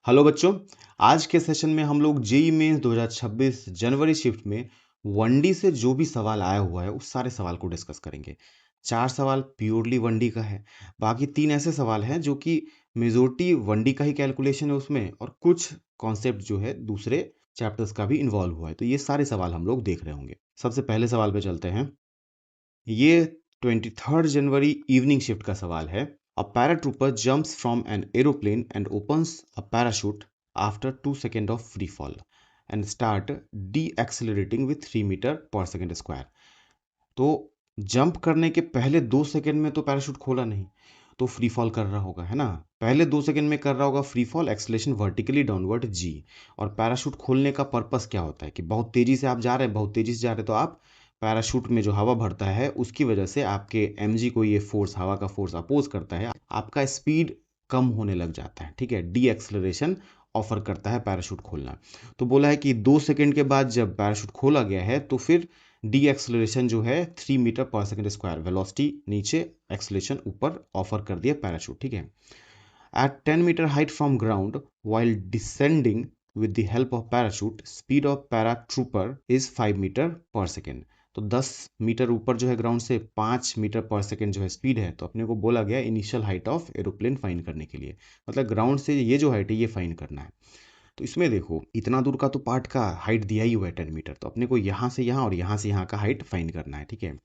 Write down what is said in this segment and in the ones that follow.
Hello बच्चों। आज के सेशन में हम लोग जेई मेंस 2026 जनवरी शिफ्ट में वनडी से जो भी सवाल आया हुआ है उस सारे सवाल को डिस्कस करेंगे। 4 सवाल प्योरली वनडी का है, बाकी 3 ऐसे सवाल हैं जो कि मेजोरिटी वनडी का ही कैलकुलेशन है उसमें, और कुछ कॉन्सेप्ट जो है दूसरे चैप्टर्स का भी इन्वॉल्व हुआ है। तो ये सारे सवाल हम लोग देख रहे होंगे। सबसे पहले सवाल पे चलते हैं। ये 23 जनवरी इवनिंग शिफ्ट का सवाल है। A paratrooper jumps from an aeroplane and opens a parachute after 2 seconds of free fall and start deaccelerating with 3 meter per second square. तो जंप करने के पहले 2 सेकंड में तो पैराशूट खोला नहीं, तो फ्री फॉल कर रहा होगा, है ना। पहले 2 सेकंड में कर रहा होगा free fall, acceleration vertically downward g. और पैराशूट खोलने का पर्पस क्या होता है कि बहुत तेजी से आप जा रहे हैं, बहुत तेजी से जा रहे हैं, तो आप पैराशूट में जो हवा भरता है उसकी वजह से आपके एमजी को ये फोर्स, हवा का फोर्स अपोज करता है, आपका स्पीड कम होने लग जाता है, ठीक है। डी एक्सलरेशन ऑफर करता है पैराशूट खोलना। तो बोला है कि 2 सेकंड के बाद जब पैराशूट खोला गया है तो फिर डी एक्सलरेशन जो है 3 metre per second square, velocity नीचे, एक्सलेशन ऊपर ऑफर कर दिया पैराशूट, ठीक है। At 10 metre height from ground while descending with the help of parachute, speed of paratrooper is 5 metre पर सेकेंड। तो 10 मीटर ऊपर जो है ग्राउंड से 5 मीटर पर सेकेंड जो है स्पीड है, तो अपने को बोला गया initial height of aeroplane find करने के लिए, मतलब ग्राउंड से ये जो हाइट है ये फाइंड करना है। तो इसमें देखो इतना दूर का तो पार्ट का हाइट दिया ही हुआ है 10 मीटर, तो अपने को यहाँ से यहाँ और यहाँ से यहाँ का हाइट फाइंड करना है, ठीक है।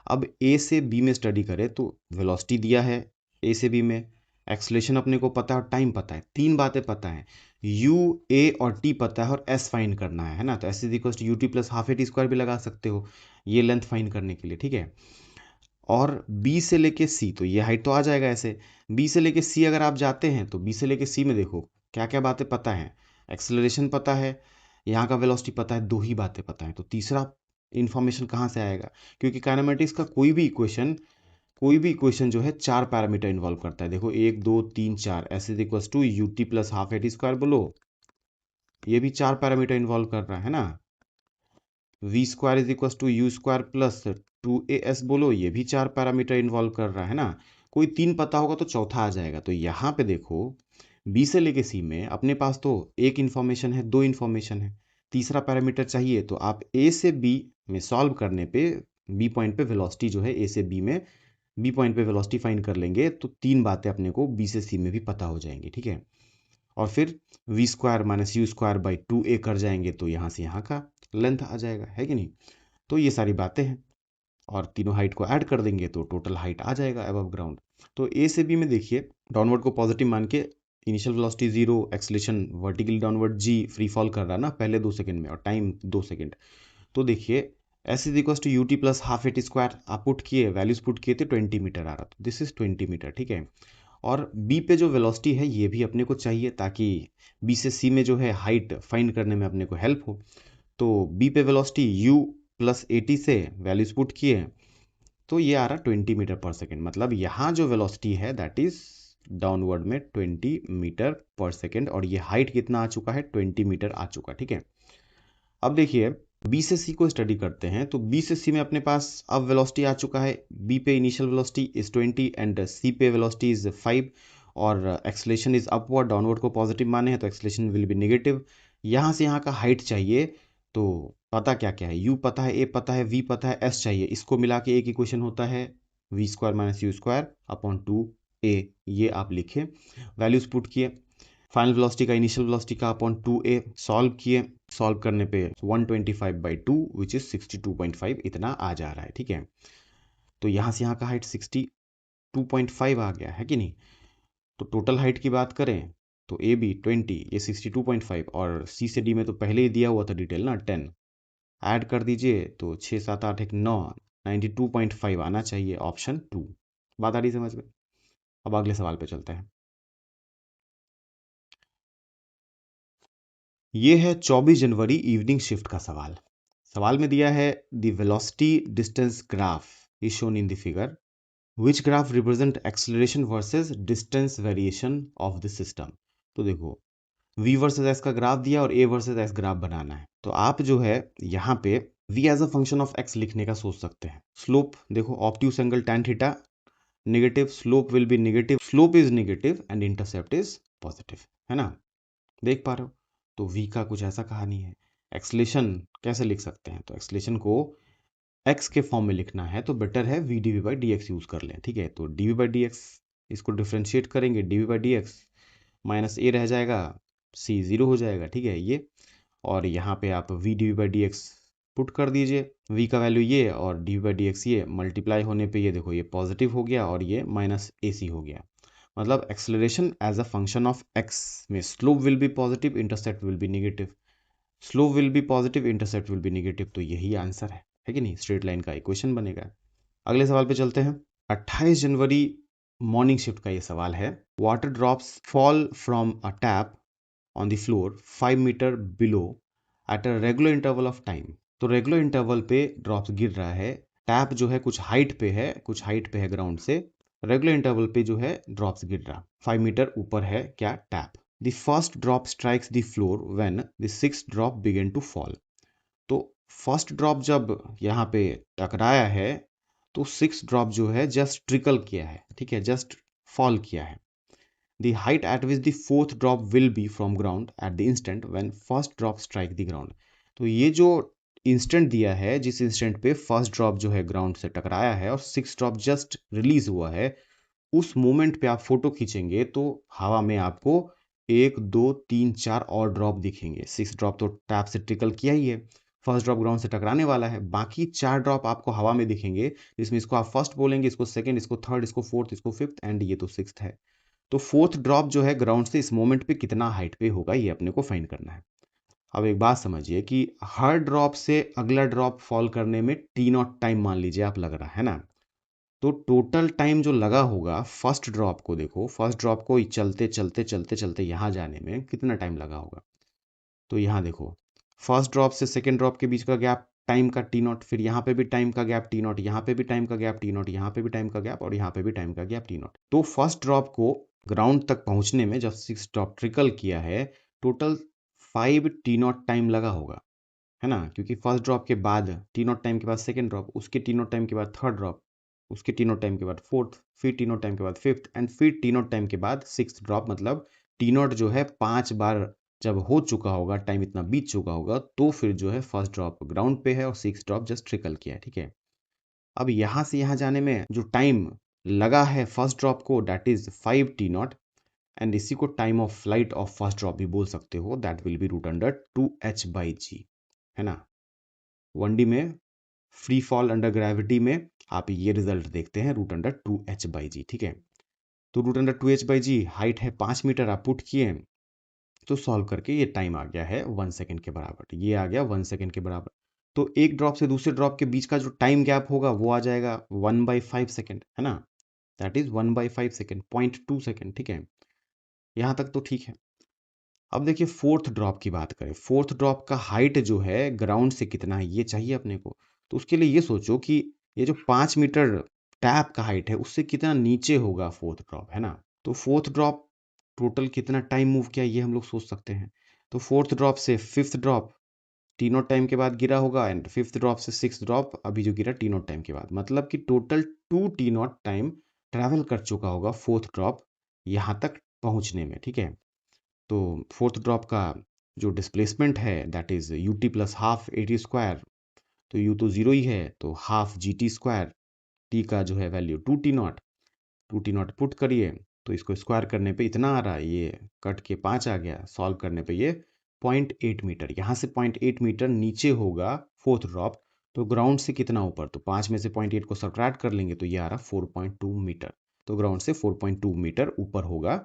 अब ए से बी में स्टडी करें तो वेलोसिटी दिया है ए से बी में, एक्सलेशन अपने को पता है और टाइम पता है, 3 बातें पता है। यू, ए और टी पता है और एस फाइंड करना है ना। तो s is equal to u t plus half a t square भी लगा सकते हो ये लेंथ फाइंड करने के लिए, ठीक है। और बी से लेके सी, तो ये हाइट तो आ जाएगा ऐसे। बी से लेके सी अगर आप जाते हैं तो बी से लेके सी में देखो क्या क्या बातें पता है। एक्सेलरेशन पता है, यहाँ का वेलोसिटी पता है, 2 ही बातें पता है। तो तीसरा इन्फॉर्मेशन कहाँ से आएगा, क्योंकि काइनेमेटिक्स का कोई भी इक्वेशन जो है 4 पैरामीटर इन्वॉल्व करता है। देखो 1 2 3 4 s is equal to u t plus half a t square बोलो, ये भी 4 पैरामीटर इन्वॉल्व कर रहा है ना। V square is equal to u square plus 2 a s बोलो, ये भी 4 पैरामीटर इन्वॉल्व कर रहा है ना। कोई 3 पता होगा तो चौथा आ जाएगा। तो यहाँ पे देखो बी से लेके सी में अपने पास तो एक इन्फॉर्मेशन है, 2 इन्फॉर्मेशन है, तीसरा पैरामीटर चाहिए। तो आप ए से बी में सॉल्व करने पे बी पॉइंट पे वेलोसिटी जो है ए से बी में, बी पॉइंट पे वेलोसिटी फाइंड कर लेंगे तो 3 बातें अपने को बी से सी में भी पता हो जाएंगी, ठीक है। और फिर v square minus u square by 2 a कर जाएंगे तो यहाँ से यहाँ का लेंथ आ जाएगा, है कि नहीं। तो ये सारी बातें हैं और तीनों हाइट को ऐड कर देंगे तो टोटल हाइट आ जाएगा अबव ग्राउंड। तो ए से बी में देखिए डाउनवर्ड को पॉजिटिव मान के initial velocity 0, acceleration vertically downward g, free fall कर रहा है ना पहले 2 सेकंड में और टाइम 2 सेकंड। तो देखिए s is equal to u t plus half a t square आप पुट किए, वैल्यूज पुट किए थे, 20 मीटर आ रहा, तो दिस इज 20 मीटर, ठीक है। और बी पे जो वेलोसिटी है ये भी अपने को चाहिए ताकि बी से सी में जो है हाइट फाइंड करने में अपने को हेल्प हो। तो बी पे velocity you plus A T से वैल्यूज पुट किए तो ये आ रहा 20 मीटर पर सेकेंड, मतलब यहाँ जो वेलोसिटी है दैट इज डाउनवर्ड में 20 मीटर पर सेकेंड, और ये हाइट कितना आ चुका है, 20 मीटर आ चुका, ठीक है। अब देखिए बी से सी को स्टडी करते हैं तो बी से सी में अपने पास अब वेलोसिटी आ चुका है। बी पे इनिशियल वेलोसिटी इज 20 एंड सी पे वेलोसिटी इज 5, और एक्सलेशन इज अपवर्ड, डाउनवर्ड को पॉजिटिव माने हैं तो एक्सलेशन विल बी नेगेटिव। यहाँ से यहाँ का हाइट चाहिए, तो पता क्या क्या है, यू पता है, ए पता है, वी पता है, एस चाहिए। इसको मिला के एक इक्वेशन होता है v square minus u square upon 2 a, ये आप लिखे, वैल्यूज पुट किए, फाइनल वेलोसिटी का इनिशियल वेलोसिटी का अपॉन 2 ए सॉल्व किए, सॉल्व करने पे 125/2 विच इज 62.5 इतना आ जा रहा है, ठीक है। तो यहाँ से यहाँ का हाइट 62.5 आ गया, है कि नहीं। तो टोटल हाइट की बात करें तो ए बी 20, ये 62.5, और सी से डी में तो पहले ही दिया हुआ था डिटेल ना 10, ऐड कर दीजिए तो 6 7 8 1 9, 92.5 आना चाहिए, ऑप्शन 2। बात आ रही समझ में। अब अगले सवाल पे चलते हैं। ये है 24 जनवरी इवनिंग शिफ्ट का सवाल। सवाल में दिया है the velocity distance graph is shown in the figure, which graph represent acceleration versus distance variation of the system. तो देखो v वर्सेस s का ग्राफ दिया और a वर्सेस s ग्राफ बनाना है। तो आप जो है यहाँ पे v as a function of x लिखने का सोच सकते हैं। स्लोप देखो obtuse angle tan theta negative, slope will be negative, slope is negative and intercept is positive, है ना। देख पा रहे हो। तो v का कुछ ऐसा कहानी है। एक्सलेशन कैसे लिख सकते हैं, तो एक्सलेशन को x के फॉर्म में लिखना है तो बेटर है v dv by d x use कर लें, ठीक है। तो dv बाई डी एक्स, इसको डिफ्रेंशिएट करेंगे, dv by d x minus a रह जाएगा, c ज़ीरो हो जाएगा, ठीक है ये। और यहाँ पे आप v dv by d x put कर दीजिए, v का वैल्यू ये और dv बाई डी एक्स ये, मल्टीप्लाई होने पे ये देखो ये पॉजिटिव हो गया और ये माइनस ac हो गया। मतलब acceleration as a function of x में slope will be positive, intercept will be negative, slope will be positive, intercept will be negative. तो यही आंसर है कि नहीं, स्ट्रेट लाइन का इक्वेशन बनेगा। अगले सवाल पे चलते हैं। 28 जनवरी मॉर्निंग शिफ्ट का ये सवाल है। Water drops fall from a tap on the floor 5 metre below at a regular interval of time. तो रेगुलर इंटरवल पे ड्रॉप्स गिर रहा है, टैप जो है कुछ हाइट पे है, कुछ हाइट पे है ग्राउंड से, रेगुलर इंटरवल पे जो है ड्रॉप्स गिर रहा, 5 मीटर ऊपर है क्या tap. The first drop strikes the floor when the sixth drop begin to fall. तो फर्स्ट ड्रॉप जब यहाँ पे टकराया है तो सिक्स ड्रॉप जो है जस्ट ट्रिकल किया है, ठीक है, जस्ट फॉल किया है। The height eight which the fourth drop will be from ground at the instant when first drop strike the ground. तो ये जो इंस्टेंट दिया है, जिस इंस्टेंट पे फर्स्ट ड्रॉप जो है ग्राउंड से टकराया है और सिक्स ड्रॉप जस्ट रिलीज हुआ है, उस मोमेंट पे आप फोटो खींचेंगे तो हवा में आपको एक दो तीन चार और ड्रॉप दिखेंगे। सिक्स ड्रॉप तो टैप से ट्रिकल किया ही है, फर्स्ट ड्रॉप ग्राउंड से टकराने वाला है, बाकी चार ड्रॉप आपको हवा में दिखेंगे, जिसमें इसको आप फर्स्ट बोलेंगे, इसको सेकंड, इसको थर्ड, इसको फोर्थ, इसको फिफ्थ एंड ये तो सिक्स्थ है। तो फोर्थ ड्रॉप जो है ग्राउंड से इस मोमेंट पे कितना हाइट पे होगा, ये अपने को फाइंड करना है। अब एक बात समझिए कि हर ड्रॉप से अगला ड्रॉप फॉल करने में टी नॉट टाइम मान लीजिए आप लग रहा है ना। तो टोटल टाइम जो लगा होगा फर्स्ट ड्रॉप को, देखो फर्स्ट ड्रॉप को चलते चलते चलते चलते यहाँ जाने में कितना टाइम लगा होगा। तो यहाँ देखो फर्स्ट ड्रॉप से सेकेंड ड्रॉप के बीच का गैप टाइम का टी नॉट, फिर यहाँ पे भी टाइम का गैप टी नॉट, यहाँ पे भी टाइम का गैप टी नॉट, यहाँ पे भी टाइम का गैप और यहाँ पे भी टाइम का गैप टी नॉट। तो फर्स्ट ड्रॉप को ग्राउंड तक पहुंचने में जब सिक्स ड्रॉप ट्रिकल किया है, टोटल 5 टी नॉट टाइम लगा होगा, है ना। क्योंकि फर्स्ट ड्रॉप के बाद टी नॉट टाइम के बाद सेकेंड ड्रॉप, उसके टी नॉट टाइम के बाद थर्ड ड्रॉप, उसके टी नॉट टाइम के बाद फोर्थ, फिर टी नॉट टाइम के बाद फिफ्थ एंड फिर टी नॉट टाइम के बाद सिक्स्थ ड्रॉप। मतलब टी नॉट जो है 5 बार जब हो चुका होगा, टाइम इतना बीत चुका होगा, तो फिर जो है फर्स्ट ड्रॉप ग्राउंड पे है और सिक्स ड्रॉप जस्ट ट्रिकल किया है, ठीक है। अब यहाँ से यहाँ जाने में जो टाइम लगा है फर्स्ट ड्रॉप को, that is 5 t naught, and इसी को time of flight of first drop भी बोल सकते हो, that will be root under 2h/g, है ना। 1D में फ्री फॉल अंडर ग्रेविटी में आप ये रिजल्ट देखते हैं √2h/g, ठीक है। तो √2h/g हाइट है 5 मीटर, आप पुट किए तो सॉल्व करके ये टाइम आ गया है 1 सेकेंड के बराबर, ये आ गया 1 सेकेंड के बराबर। तो एक ड्रॉप से दूसरे ड्रॉप के बीच का जो टाइम गैप होगा वो आ जाएगा 1/5 सेकेंड, है ना। दैट इज 1/5 सेकेंड, 0.2 सेकेंड, ठीक है। यहाँ तक तो ठीक है। अब देखिए फोर्थ ड्रॉप की बात करें, फोर्थ ड्रॉप का हाइट जो है ग्राउंड से कितना है ये चाहिए अपने को। तो उसके लिए ये सोचो कि ये जो 5 मीटर टैप का हाइट है उससे कितना नीचे होगा फोर्थ ड्रॉप, है ना। तो फोर्थ ड्रॉप टोटल कितना टाइम मूव किया ये हम लोग सोच सकते हैं। तो फोर्थ ड्रॉप से fifth drop T not time के बाद गिरा होगा, एंड फिफ्थ ड्रॉप से सिक्स ड्रॉप अभी जो गिरा टी नॉट टाइम के बाद, मतलब कि total 2 T not time travel कर चुका होगा फोर्थ ड्रॉप यहाँ तक पहुँचने में, ठीक है। तो फोर्थ ड्रॉप का जो डिस्प्लेसमेंट है that is you t plus half a t square. तो यू तो जीरो ही है, तो half G T square, T का जो है value 2 T not, 2 T not put करिए तो इसको स्क्वायर करने पे इतना आ रहा है, ये कट के 5 आ गया, सॉल्व करने पे ये 0.8 मीटर, यहाँ से 0.8 मीटर नीचे होगा फोर्थ ड्रॉप। तो ग्राउंड से कितना ऊपर, तो 5 में से 0.8 को सब्ट्रैक्ट कर लेंगे तो ये आ रहा 4.2 मीटर। तो ग्राउंड से 4.2 मीटर ऊपर होगा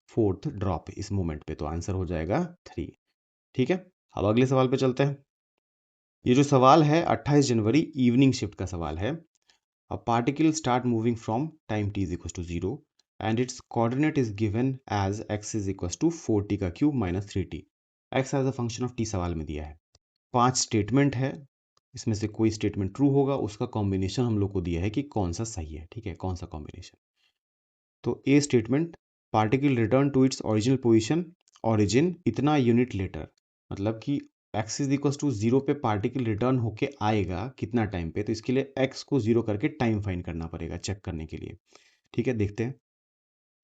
फोर्थ ड्रॉप इस मोमेंट पे, तो आंसर हो जाएगा 3, ठीक है। अब अगले सवाल पे चलते हैं। ये जो सवाल है 28 जनवरी इवनिंग शिफ्ट का सवाल है। A particle start moving from time t is equal to 0 and its coordinate is given as x is equal to 4t का cube minus 3t, x as a function of t सवाल में दिया है। 5 statement है, इसमें से कोई statement true होगा, उसका कॉम्बिनेशन हम लोग को दिया है कि कौन सा सही है, ठीक है, कौन सा कॉम्बिनेशन। तो A statement, particle return to its original position origin इतना यूनिट लेटर, मतलब कि x इज इक्वल टू 0 पे पार्टिकल रिटर्न होके आएगा कितना टाइम पे, तो इसके लिए x को 0 करके टाइम फाइंड करना पड़ेगा चेक करने के लिए, ठीक है। देखते हैं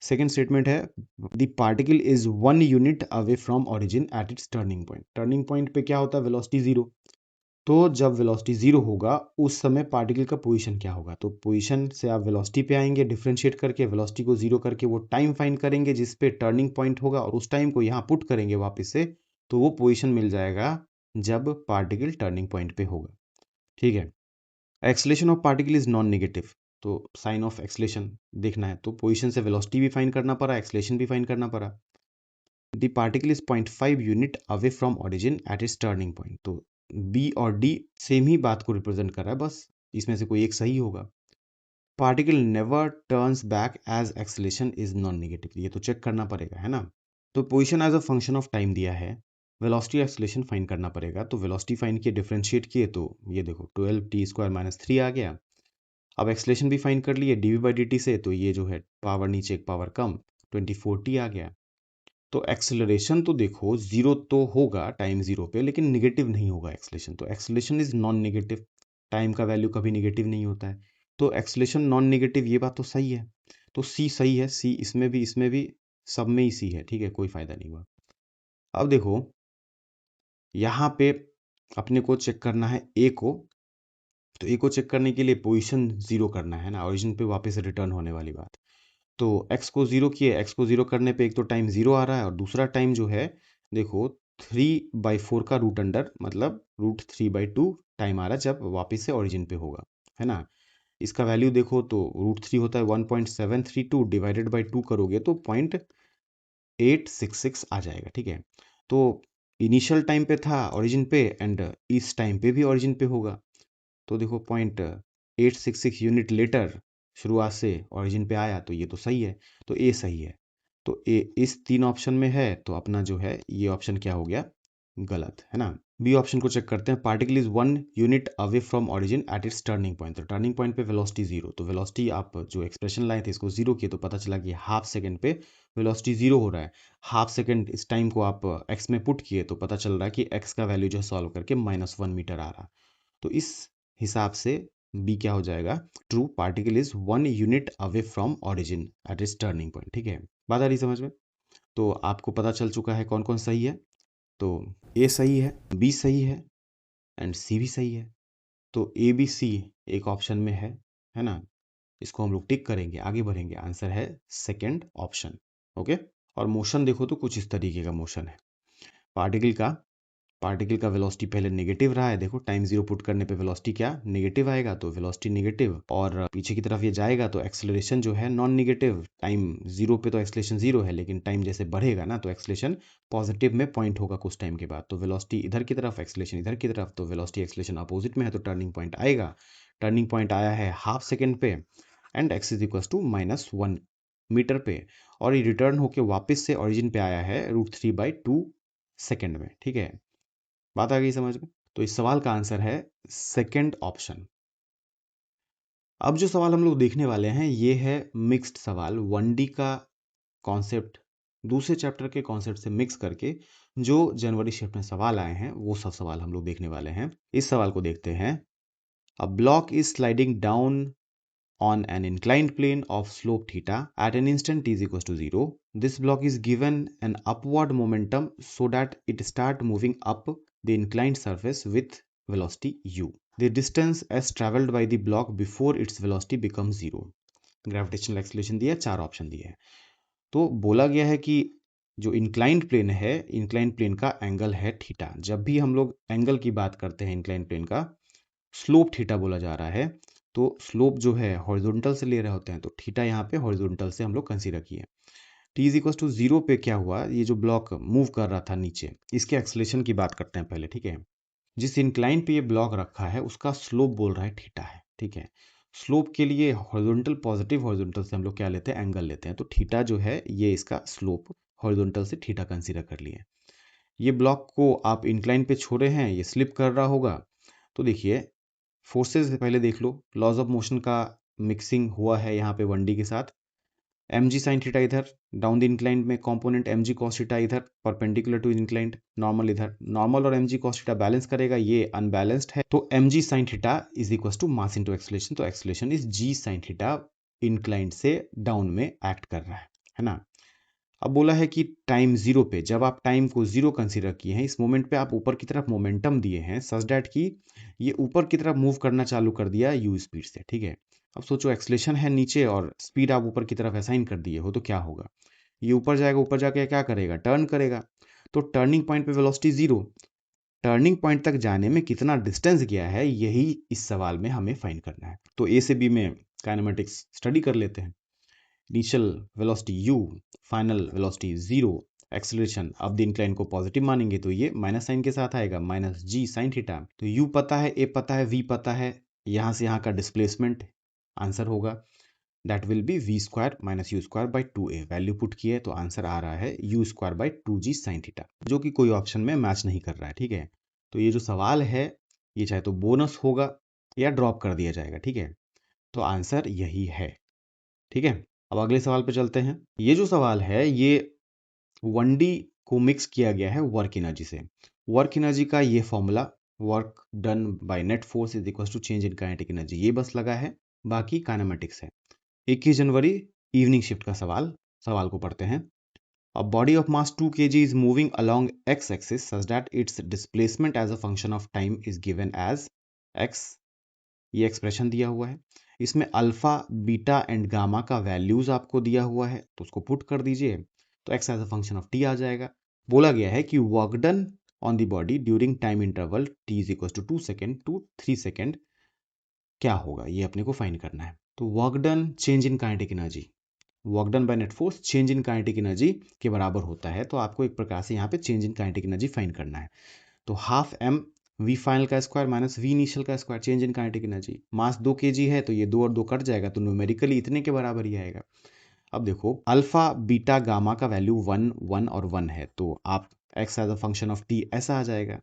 सेकेंड स्टेटमेंट है the particle is 1 unit away from origin at its turning point. Turning point पे क्या होता है, वेलोसिटी जीरो। तो जब वेलोसिटी जीरो होगा उस समय पार्टिकल का पोजीशन क्या होगा, तो पोजीशन से आप वेलोसिटी पे आएंगे, डिफरेंशिएट करके वेलोसिटी को जीरो करके वो टाइम फाइंड करेंगे जिस पे टर्निंग पॉइंट होगा और उस टाइम को यहाँ पुट करेंगे वापस से, तो वो पोजीशन मिल जाएगा जब पार्टिकल टर्निंग पॉइंट पे होगा। ठीक है। Acceleration of particle is non negative, तो साइन ऑफ एक्सलेशन देखना है तो पोजीशन से वेलोसिटी भी फाइंड करना पड़ा, एक्सलेशन भी फाइंड करना पड़ा। The particle is 0.5 unit away from origin at its turning point, तो बी और डी सेम ही बात को रिप्रेजेंट कर रहा है, बस इसमें से कोई एक सही होगा। Particle never turns back as acceleration is non negative, ये तो चेक करना पड़ेगा, है ना। तो position as a function of time दिया है, वेलोसिटी एक्सलेशन फाइंड करना पड़ेगा, तो वेलोसिटी फाइंड किए, डिफरेंशिएट किए, तो ये देखो 12t² - 3 आ गया। अब एक्सलेशन भी फाइंड कर लिए dv/dt से, तो ये जो है पावर नीचे एक पावर कम 24t आ गया। तो एक्सेलरेशन तो देखो जीरो तो होगा टाइम जीरो पे, लेकिन निगेटिव नहीं होगा एक्सेलेशन, तो acceleration is non negative, time का वैल्यू कभी निगेटिव नहीं होता है, तो एक्सेलेशन नॉन निगेटिव, ये बात तो सही है। तो सी सही है, सी इसमें भी सब में ही सी है, ठीक है, कोई फायदा नहीं हुआ। अब देखो यहाँ पे अपने को चेक करना है ए को, तो ए को चेक करने के लिए पोजीशन जीरो करना है ना, ओरिजिन पे वापस रिटर्न होने वाली बात। तो x को जीरो किए, x को जीरो करने पे एक तो टाइम जीरो आ रहा है और दूसरा टाइम जो है देखो 3/4 का रूट अंडर मतलब √3/2 टाइम आ रहा है जब वापस से ओरिजिन पे होगा, है ना। इसका वैल्यू देखो तो √3 होता है 1.732, डिवाइडेड बाई 2 करोगे तो 0.866 आ जाएगा, ठीक है। तो इनिशियल टाइम पे था ओरिजिन पे एंड इस टाइम पे भी ओरिजिन पे होगा, तो देखो 0.866 यूनिट लेटर शुरुआत से ओरिजिन पे आया, तो ये तो सही है, तो ए सही है। तो ए इस तीन ऑप्शन में है, तो अपना जो है ये ऑप्शन क्या हो गया, गलत, है ना। बी ऑप्शन को चेक करते हैं, particle is 1 unit away from origin at its turning point, तो टर्निंग पॉइंट पे वेलोसिटी जीरो, तो वेलोसिटी आप जो एक्सप्रेशन लाए थे इसको जीरो किए तो पता चला कि हाफ सेकंड पे वेलोसिटी जीरो हो रहा है। हाफ सेकंड इस टाइम को आप एक्स में पुट किए तो पता चल रहा है कि एक्स का वैल्यू जो सॉल्व करके -1 मीटर आ रहा, तो इस हिसाब से बी क्या हो जाएगा, true, particle is 1 unit away from origin at its turning point. ठीक है, बात आ रही समझ में। तो आपको पता चल चुका है कौन कौन सही है, तो ए सही है, बी सही है एंड सी भी सही है, तो ए बी सी एक ऑप्शन में है ना। इसको हम लोग टिक करेंगे, आगे बढ़ेंगे, आंसर है सेकंड ऑप्शन। ओके, और मोशन देखो तो कुछ इस तरीके का मोशन है, पार्टिकल का वेलोसिटी पहले नेगेटिव रहा है, देखो टाइम जीरो पुट करने पे वेलोसिटी क्या नेगेटिव आएगा, तो वेलोसिटी नेगेटिव, और पीछे की तरफ ये जाएगा तो एक्सेलरेशन जो है नॉन नेगेटिव, टाइम जीरो पे तो एक्सेलरेशन जीरो है, लेकिन टाइम जैसे बढ़ेगा ना तो एक्सेलरेशन पॉजिटिव में पॉइंट होगा कुछ टाइम के बाद, तो वेलोसिटी इधर की तरफ, एक्सेलरेशन इधर की तरफ, तो वेलोसिटी एक्सेलरेशन अपोजिट में है, तो टर्निंग पॉइंट आएगा। टर्निंग पॉइंट आया है हाफ सेकेंड पे and x is equal to -1 metre पे, और ये रिटर्न होके वापस से ओरिजिन पे आया है √3/2 सेकेंड में। ठीक है, बात आ गई समझ में। तो इस सवाल का आंसर है सेकंड ऑप्शन। अब जो सवाल हम लोग देखने वाले हैं ये है मिक्स्ड सवाल, 1D का कॉन्सेप्ट दूसरे चैप्टर के कॉन्सेप्ट से मिक्स करके जो जनवरी शिफ्ट में सवाल आए हैं वो सब सवाल हम लोग देखने वाले हैं। इस सवाल को देखते हैं। A block is sliding down on an inclined plane of slope theta at an instant t is equals to 0. This block is given an upward momentum so that it start moving up the inclined surface with velocity u. The distance as traveled by the block before its velocity becomes 0. Gravitational acceleration दिया, चार option दिए हैं। तो बोला गया है कि जो इंक्लाइंड प्लेन है, इंक्लाइंड प्लेन का एंगल है थीटा। जब भी हम लोग एंगल की बात करते हैं इंक्लाइंड प्लेन का, स्लोप थीटा बोला जा रहा है, तो स्लोप जो है हॉरिजॉन्टल से ले रहे होते हैं, तो थीटा यहाँ पे हॉरिजॉन्टल से हम लोग कंसीडर किए। टी इज इक्वल टू 0 पे क्या हुआ, ये जो ब्लॉक मूव कर रहा था नीचे, इसके एक्सेलरेशन की बात करते हैं पहले। ठीक है, जिस इंक्लाइन पे ये ब्लॉक रखा है उसका स्लोप बोल रहा है थीटा है। ठीक है, स्लोप के लिए हॉरिजॉन्टल, पॉजिटिव हॉरिजॉन्टल से हम लोग क्या लेते हैं, एंगल लेते हैं, तो थीटा जो है ये इसका स्लोप, हॉरिजॉन्टल से थीटा कंसीडर कर लिए। ये ब्लॉक को आप इंक्लाइन पे छोड़े हैं, ये स्लिप कर रहा होगा, तो देखिए फोर्सेस पहले देख लो, लॉज ऑफ मोशन का मिक्सिंग हुआ है यहाँ पे 1D के साथ। mg sin थीटा इधर, डाउन द इंक्लाइंड में कंपोनेंट mg cos थीटा इधर, परपेंडिकुलर टू इंक्लाइंड, नॉर्मल इधर, नॉर्मल और mg cos थीटा बैलेंस करेगा, ये अनबैलेंस्ड है, तो mg sin theta is equal to mass into acceleration, तो acceleration is g sin theta inclined से डाउन में एक्ट कर रहा है। है ना। अब बोला है कि टाइम जीरो पे, जब आप टाइम को जीरो कंसीडर किए हैं, इस मोमेंट पे आप ऊपर की तरफ मोमेंटम दिए हैं सच दैट कि ये ऊपर की तरफ मूव करना चालू कर दिया यू स्पीड से, ठीक है। अब सोचो एक्सलेशन है नीचे और स्पीड आप ऊपर की तरफ असाइन कर दिए हो, तो क्या होगा, ये ऊपर जाएगा, ऊपर जाके क्या करेगा, टर्न करेगा। तो टर्निंग पॉइंट पे वेलोसिटी जीरो, टर्निंग पॉइंट तक जाने में कितना डिस्टेंस गया है, यही इस सवाल में हमें फाइंड करना है। तो ए से बी में काइनेमेटिक्स स्टडी कर लेते हैं। Initial velocity u, final velocity zero, acceleration, अब द इंक्लाइन को पॉजिटिव मानेंगे तो ये माइनस साइन के साथ आएगा, माइनस जी साइन थीटा। तो u पता है, a पता है, v पता है, यहाँ से यहाँ का डिस्प्लेसमेंट आंसर होगा, that will be v square minus u square by 2a। Value put किए तो आंसर आ रहा है u square by 2g sine theta, जो कि कोई ऑप्शन में मैच नहीं कर रहा है, ठीक है। तो ये जो सवाल है ये चाहे तो बोनस होगा या ड्रॉप कर दिया जाएगा, ठीक है। तो आंसर यही है, ठीक है। अब अगले सवाल पे चलते हैं। ये जो सवाल है ये 1D को मिक्स किया गया है वर्क एनर्जी से। वर्क एनर्जी का ये formula, work done by net force is equal to change in kinetic energy, ये बस लगा है, बाकी काइनेमेटिक्स है। 21 जनवरी इवनिंग शिफ्ट का सवाल को पढ़ते हैं। A body of mass 2 kg is moving along x axis such that its displacement as a function of time is given as x। ये एक्सप्रेशन दिया हुआ है, इसमें अल्फा बीटा एंड गामा का वैल्यूज आपको दिया हुआ है, तो उसको पुट कर दीजिए तो x as a function of t आ जाएगा। बोला गया है कि work done on the body during time interval t is equal to 2 second to 3 second क्या होगा, ये अपने को फाइंड करना है। तो work done change in kinetic energy, work done by net force change in kinetic energy के बराबर होता है, तो आपको एक प्रकार से यहाँ पे change in kinetic energy find करना है। तो हाफ एम वी फाइनल का स्क्वायर माइनस वी इनिशियल का square, change in kinetic energy. Mass 2 kg है तो ये 2 और 2 कट जाएगा, तो न्यूमेरिकली इतने के बराबर ही आएगा। अब देखो अल्फा बीटा गामा का वैल्यू 1 1 और 1 है, तो आप x as a function of t ऐसा आ जाएगा।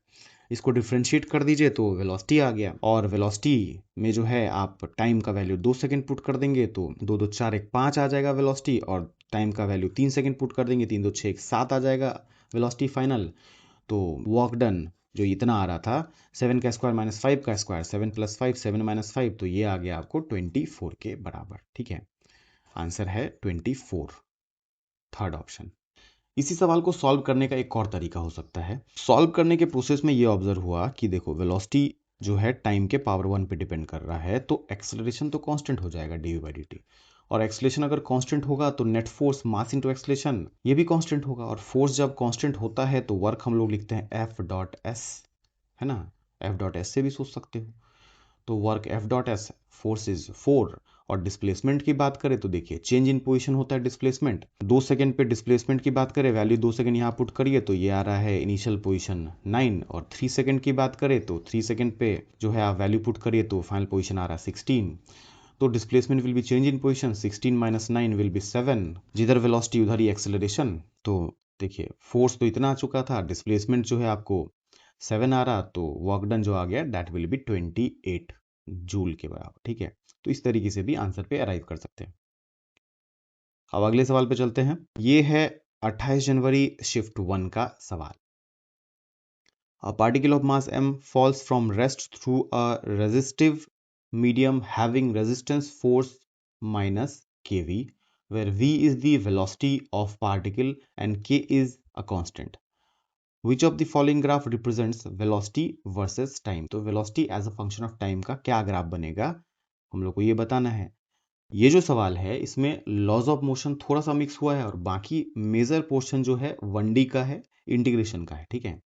इसको डिफ्रेंशिएट कर दीजिए तो वेलोसिटी आ गया, और वेलोसिटी में जो है आप टाइम का वैल्यू 2 सेकंड पुट कर देंगे तो 2 2 4 1 5 आ जाएगा वेलोसिटी, और टाइम का वैल्यू 3 सेकंड पुट कर देंगे 3 2 6 1 7 आ जाएगा वेलोसिटी फाइनल। तो वर्क डन जो इतना आ रहा था 7 का स्क्वायर माइनस 5 का स्क्वायर, 7 प्लस 5 7 माइनस 5, तो ये आ गया आपको 24 के बराबर, ठीक है। आंसर है 24, थर्ड ऑप्शन। इसी सवाल को सॉल्व करने का एक और तरीका हो सकता है। सॉल्व करने के प्रोसेस में ये ऑब्जर्व हुआ कि देखो वेलोसिटी जो है टाइम के पावर 1 पे डिपेंड कर रहा है, तो एक्सेलरेशन तो कांस्टेंट हो जाएगा डी बाई डी टी, और एक्सेलरेशन अगर कांस्टेंट होगा तो net force mass into acceleration ये भी कांस्टेंट होगा, और फोर्स जब कांस्टेंट होता है तो वर्क हम लोग लिखते हैं एफ डॉट एस, है ना। एफ डॉट एस से भी सोच सकते हो, तो work F dot S, force is 4। और डिस्प्लेसमेंट की बात करें तो देखिए चेंज इन पोजीशन होता है डिस्प्लेसमेंट, 2 सेकंड पे डिस्प्लेसमेंट की बात करें, वैल्यू 2 सेकंड यहाँ पुट करिए तो ये आ रहा है इनिशियल पोजीशन 9, और 3 सेकंड की बात करें तो 3 सेकंड पे जो है आप वैल्यू पुट करिए तो फाइनल पोजीशन आ रहा है 16। तो displacement will be change in position, 16 minus 9 will be 7, जिधर वेलोसिटी उधर ही एक्सेलरेशन। तो देखिए फोर्स तो इतना आ चुका था, डिस्प्लेसमेंट जो है आपको 7 आ रहा, तो वर्क डन जो आ गया दैट विल बी 28 जूल के बराबर, ठीक है। तो इस तरीके से भी आंसर पे अराइव कर सकते हैं। अब अगले सवाल पे चलते हैं। ये है 28 जनवरी शिफ्ट 1 का सवाल। A particle of mass m falls from rest through a resistive medium having resistance force minus kV, where v is the velocity of particle and k is a constant. Which of the following graph represents velocity versus time? तो velocity as a function of time का क्या graph बनेगा हम लोग को ये बताना है। ये जो सवाल है इसमें लॉज ऑफ मोशन थोड़ा सा मिक्स हुआ है, और बाकी मेजर पोर्शन जो है 1D का है, इंटीग्रेशन का है, ठीक है।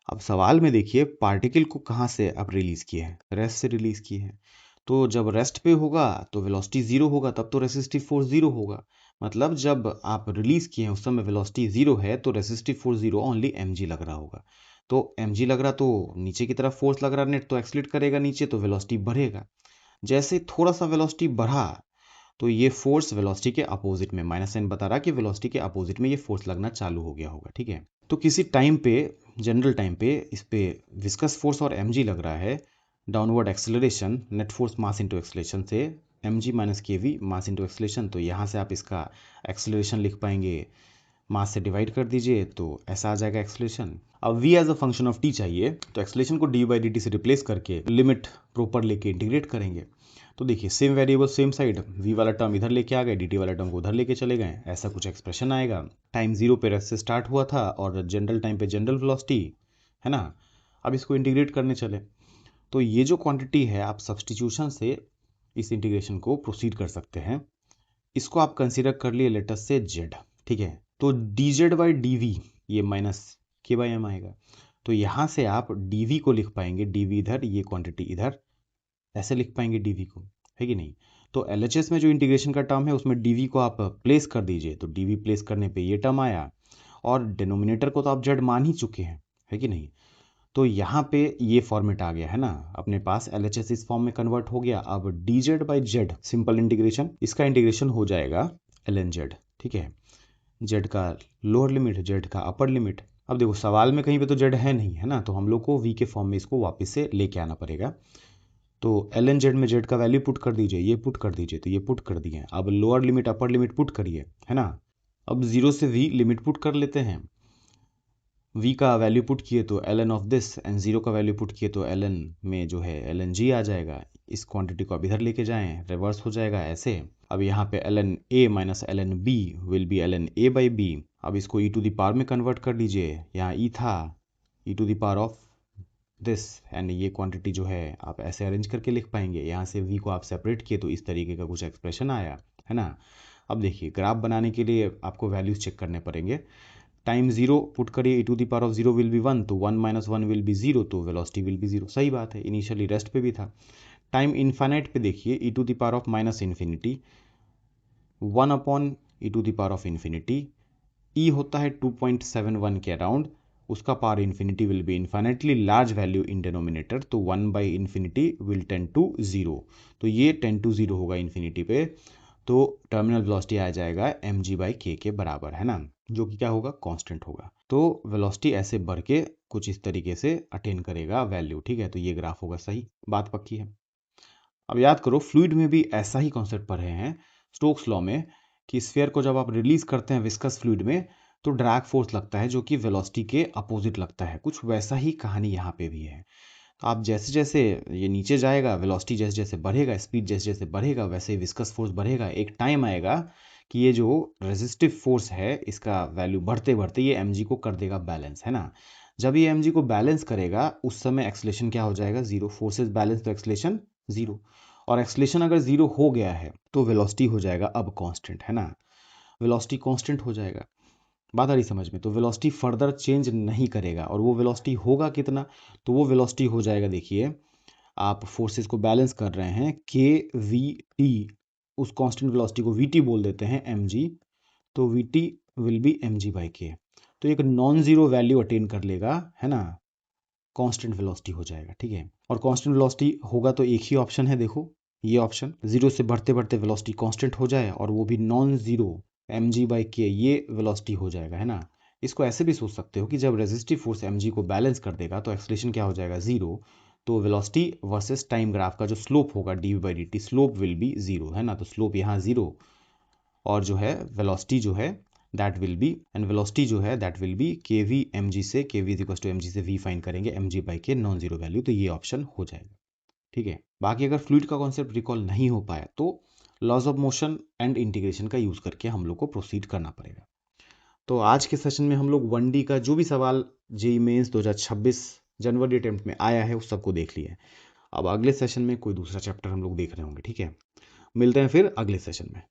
अब सवाल में देखिए पार्टिकल को कहाँ से अब रिलीज किए हैं, रेस्ट से रिलीज किए हैं, तो जब रेस्ट पे होगा तो वेलोसिटी जीरो होगा, तब तो रेसिस्टिव फोर्स जीरो होगा। मतलब जब आप रिलीज किए हैं उस समय वेलोसिटी जीरो है, तो resistive force zero, only mg लग रहा होगा। तो mg लग रहा तो नीचे की तरफ फोर्स लग रहा नेट, तो एक्सलेट करेगा नीचे तो वेलोसिटी बढ़ेगा। जैसे थोड़ा सा वेलोसिटी बढ़ा तो ये फोर्स वेलोसिटी के अपोजिट में, माइनस साइन बता रहा कि वेलोसिटी के अपोजिट में ये फोर्स लगना चालू हो गया होगा, ठीक है। तो किसी टाइम पे, जनरल टाइम पे इस पे विस्कस फोर्स और mg लग रहा है, downward acceleration net force mass into acceleration से mg माइनस kv मास इनटू एक्सेलरेशन, तो यहाँ से आप इसका एक्सेलरेशन लिख पाएंगे, मास से डिवाइड कर दीजिए तो ऐसा आ जाएगा एक्सेलरेशन। अब v as a function of t चाहिए, तो एक्सेलरेशन को डी बाई डी टी से रिप्लेस करके लिमिट प्रॉपर लेके इंटीग्रेट करेंगे, तो देखिए same variable same side, v वाला टर्म इधर लेके आ गए, dt वाला टर्म को उधर लेके चले गए, ऐसा कुछ एक्सप्रेशन आएगा। टाइम 0 पे रेस्ट से स्टार्ट हुआ था और जनरल टाइम पे जनरल वेलोसिटी है ना। अब इसको इंटीग्रेट करने चले तो ये जो क्वांटिटी है आप सब्सटीट्यूशन से इस इंटीग्रेशन को प्रोसीड कर सकते हैं। इसको आप कंसिडर कर लिए लेटस से z, ठीक है। तो dz बाई dv ये माइनस k बाई m आएगा। तो यहाँ से आप dv को लिख पाएंगे, dv इधर, ये क्वांटिटी इधर, ऐसे लिख पाएंगे dv को, है कि नहीं। तो LHS में जो इंटीग्रेशन का टर्म है उसमें dv को आप प्लेस कर दीजिए, तो dv प्लेस करने पे ये टर्म आया और डिनोमिनेटर को तो आप z मान ही चुके हैं, है कि नहीं। तो यहाँ पे ये फॉर्मेट आ गया है ना अपने पास, LHS इस फॉर्म में कन्वर्ट हो गया। अब dz by z simple integration, इसका इंटीग्रेशन हो जाएगा ln z, ठीक है। z का लोअर लिमिट, z का अपर लिमिट। अब देखो सवाल में कहीं पे तो z है नहीं, है ना, तो हम लोग को v के फॉर्म में इसको वापस से लेके आना पड़ेगा। तो ln z में z का वैल्यू पुट कर दीजिए, ये पुट कर दीजिए, तो ये पुट कर दिए। अब lower limit upper limit put करिए, है ना। अब 0 से v लिमिट पुट कर लेते हैं। v का वैल्यू पुट किए तो ln ऑफ दिस, एंड 0 का वैल्यू पुट किए तो ln में जो है ln g आ जाएगा। इस क्वांटिटी को अब इधर लेके जाएं, रिवर्स हो जाएगा ऐसे। अब यहाँ पे ln a minus ln b will be ln a by b। अब इसको e टू द पावर में कन्वर्ट कर दीजिए, यहाँ e था e to the power of this, and ये क्वांटिटी जो है आप ऐसे अरेंज करके लिख पाएंगे। यहाँ से v को आप सेपरेट किए तो इस तरीके का कुछ एक्सप्रेशन आया, है ना। अब देखिए ग्राफ बनाने के लिए आपको वैल्यूज चेक करने पड़ेंगे। टाइम 0 पुट करिए, e to the power of 0 will be 1, तो 1 माइनस 1 विल बी 0, तो वेलोसिटी विल बी 0। सही बात है, इनिशियली रेस्ट पे भी था। टाइम इन्फाइनाइट पे देखिए, e to the power of minus infinity 1 upon e to the power of infinity, e होता है 2.71 के अराउंड, उसका power infinity will be infinitely large value in denominator, तो 1 by infinity will tend to 0, तो ये tend to 0 होगा infinity पे। तो टर्मिनल वेलोसिटी आ जाएगा mg बाई k के बराबर, है ना, जो कि क्या होगा, कांस्टेंट होगा। तो वेलोसिटी ऐसे बढ़ के कुछ इस तरीके से अटेन करेगा वैल्यू, ठीक है। तो ये ग्राफ होगा, सही बात पक्की है। अब याद करो फ्लूइड में भी ऐसा ही कॉन्सेप्ट पढ़े हैं स्टोक्स लॉ में, कि स्फीयर को जब आप रिलीज करते हैं विस्कस फ्लूइड में तो ड्रैग फोर्स लगता है जो कि वेलोसिटी के अपोजिट लगता है। कुछ वैसा ही कहानी यहाँ पे भी है। तो आप जैसे जैसे ये नीचे जाएगा, वेलोसिटी जैसे जैसे बढ़ेगा, स्पीड जैसे जैसे बढ़ेगा, वैसे ही विस्कस फोर्स बढ़ेगा। एक टाइम आएगा कि ये जो रेजिस्टिव फोर्स है इसका वैल्यू बढ़ते बढ़ते ये mg को कर देगा बैलेंस, है ना। जब ये mg को बैलेंस करेगा उस समय एक्सलेशन क्या हो जाएगा, 0। फोर्सेस बैलेंस तो एक्सलेशन 0, और एक्सलेशन अगर 0 हो गया है तो वेलोसिटी हो जाएगा अब कांस्टेंट, है ना। वेलोसिटी कांस्टेंट हो जाएगा, बात आ रही समझ में। तो वेलोसिटी फर्दर चेंज नहीं करेगा, और वो वेलोसिटी होगा कितना, तो वो वेलोसिटी हो जाएगा, देखिए आप फोर्सेस को बैलेंस कर रहे हैं, के वी टी, उस कांस्टेंट वेलोसिटी को वी टी बोल देते हैं mg, तो we T will be mg by के। तो एक नॉन जीरो वैल्यू अटेन कर लेगा, है ना, कांस्टेंट वेलोसिटी हो जाएगा, ठीक है। और कांस्टेंट वेलोसिटी होगा तो एक ही ऑप्शन है, देखो ये ऑप्शन, 0 से बढ़ते बढ़ते वेलोसिटी कांस्टेंट हो जाए और वो भी नॉन जीरो, mg बाई के, ये वेलोसिटी हो जाएगा, है ना। इसको ऐसे भी सोच सकते हो कि जब रेजिस्टिव फोर्स mg को बैलेंस कर देगा तो एक्सलेशन क्या हो जाएगा, 0। तो वेलोसिटी वर्सेस टाइम ग्राफ का जो स्लोप होगा D by d T, slope will B 0, है ना। तो स्लोप यहाँ 0, और जो है वेलोसिटी जो है that will be, and velocity जो है that will be K V M G से, K V is equal to M G से वी फाइन करेंगे M G by K non zero value, तो ये ऑप्शन हो जाएगा, ठीक है। बाकी अगर फ्लूइड का कॉन्सेप्ट रिकॉल नहीं हो पाया तो laws of motion and integration का यूज करके हम लोग को प्रोसीड करना पड़ेगा। तो आज के सेशन में हम लोग 1D का जो भी सवाल जेईई मेंस 2026 जनवरी अटेम्प्ट में आया है उस सबको देख लिया है। अब अगले सेशन में कोई दूसरा चैप्टर हम लोग देख रहे होंगे, ठीक है। मिलते हैं फिर अगले सेशन में।